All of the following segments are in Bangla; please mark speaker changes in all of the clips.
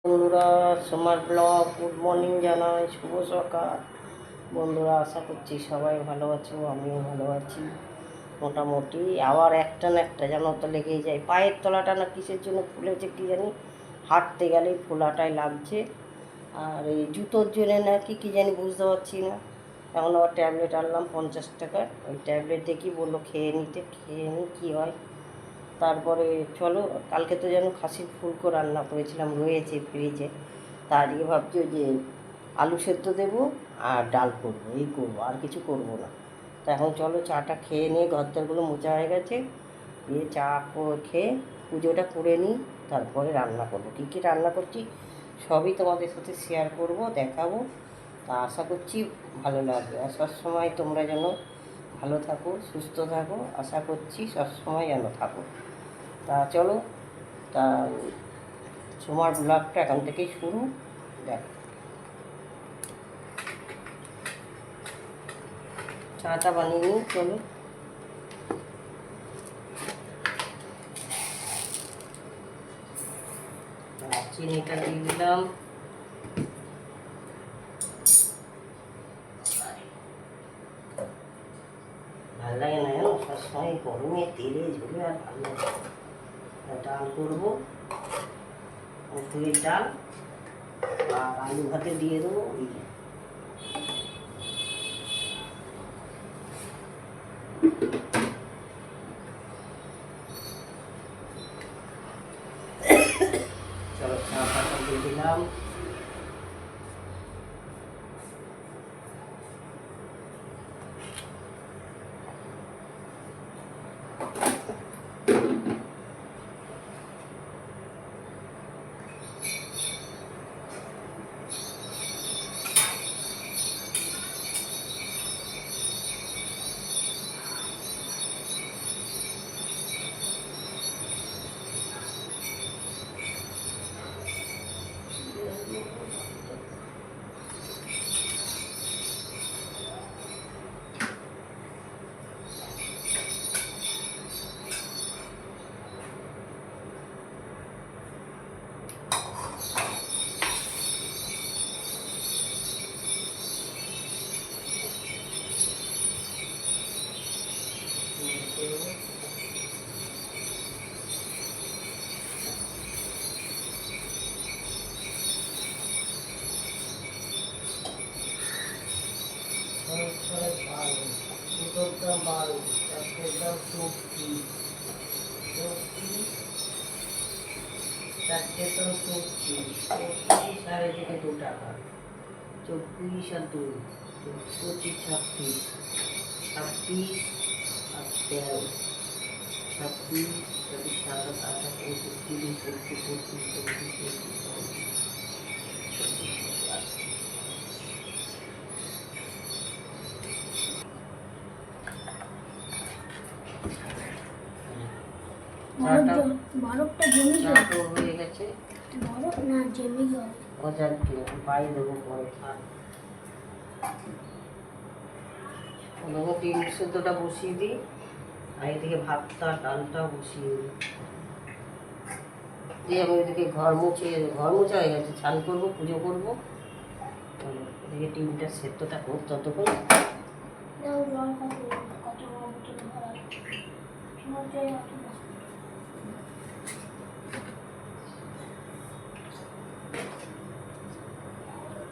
Speaker 1: বন্ধুরা, সোমার ব্লগ গুড মর্নিং জানাই, শুভ সকাল। বন্ধুরা, আশা করছি সবাই ভালো আছো, আমিও ভালো আছি মোটামুটি। আবার একটা না একটা যেন তো লেগেই যায়, পায়ের তলাটা না কিসের জন্য ফুলেছে কি জানি, হাঁটতে গেলেই ফোলাটাই লাগছে। আর এই জুতোর জন্য না কি জানি বুঝতে পারছি না। এখন আবার ট্যাবলেট আনলাম 50 টাকার, ওই ট্যাবলেট দেখি বললো খেয়ে নিতে, খেয়ে নিই কী হয়। তারপরে চলো, কালকে তো যেন খাসির ফুলকো রান্না করেছিলাম, রয়েছে ফ্রিজে। তা আজকে ভাবছি যে আলু সেদ্ধ দেবো আর ডাল করবো, এই করবো, আর কিছু করবো না। তো এখন চলো চাটা খেয়ে নিয়ে, ঘরদরগুলো মোছা হয়ে গেছে, দিয়ে চা খেয়ে পুজোটা করে নিই, তারপরে রান্না করবো। কী কী রান্না করছি সবই তোমাদের সাথে শেয়ার করব, দেখাবো। তা আশা করছি ভালো লাগবে। আর সবসময় তোমরা যেন ভালো থাকো, সুস্থ থাকো, আশা করছি সবসময় যেন থাকো। তা চলো, তা তোমার ব্লগটা এখান থেকেই শুরু। দেখ, চাটা বানিয়ে নিই, চলো। চিনিটা দিয়ে দিলাম। ভালো লাগে না জানো, সবসময় গরমে তেলে ঝুলে আর ভালো লাগে। ডাল করবো, মুসুরির ডাল, আর আলু ভাতে দিয়ে দেবো। চলো, চা পাতা দিয়ে দিলাম। দুটোর দাম 12, চারটের দাম 24, চারটের দাম 24, আর এদিকে 2 টাকা, 24 আর 2, 25, 26, 26 আর 13, 26, 27, 28, 29, 30, 31, 32, 33, 34, বরফটা জমে হয়ে গেছে। বরফ না জমে গেল, ওটা পাই দেবো পরে। ওদেরকে ডিম সেদ্ধটা বসিয়ে দিই, আর এদিকে ভাতটা ডালটা বসিয়ে দিই, দিয়ে আমি ওইদিকে ঘর মোছা হয়ে গেছে, স্নান করবো, পুজো করবো। এদিকে ডিমটা সেদ্ধটা করতে ততক্ষণ।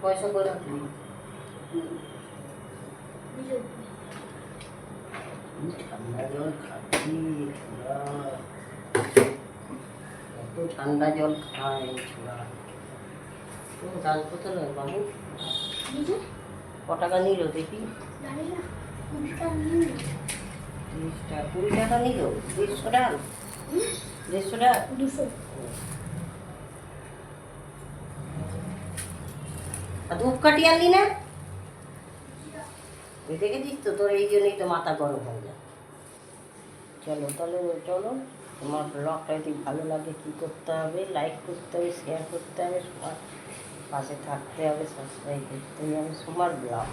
Speaker 1: পয়সা করে রাখলি, ঠান্ডা জল খাচ্ছি, এত ঠান্ডা জল খায় ছোড়া। তো দান কত নয় বাবু, ক টাকা নিল দেখি? 20 টাকা নিল। 150 ডাল, 150 টাকা, 200। আর ধূপকাঠি আনলি না? দেখেছিস তো, তোর এই জন্যই তো মাথা গরম হয়ে যায়। চলো তাহলে, চলো। তোমার ব্লগটা যদি ভালো লাগে কী করতে হবে? লাইক করতে হবে, শেয়ার করতে হবে, সবার পাশে থাকতে হবে, সাবস্ক্রাইব করতে হবে। সোমার ব্লগ।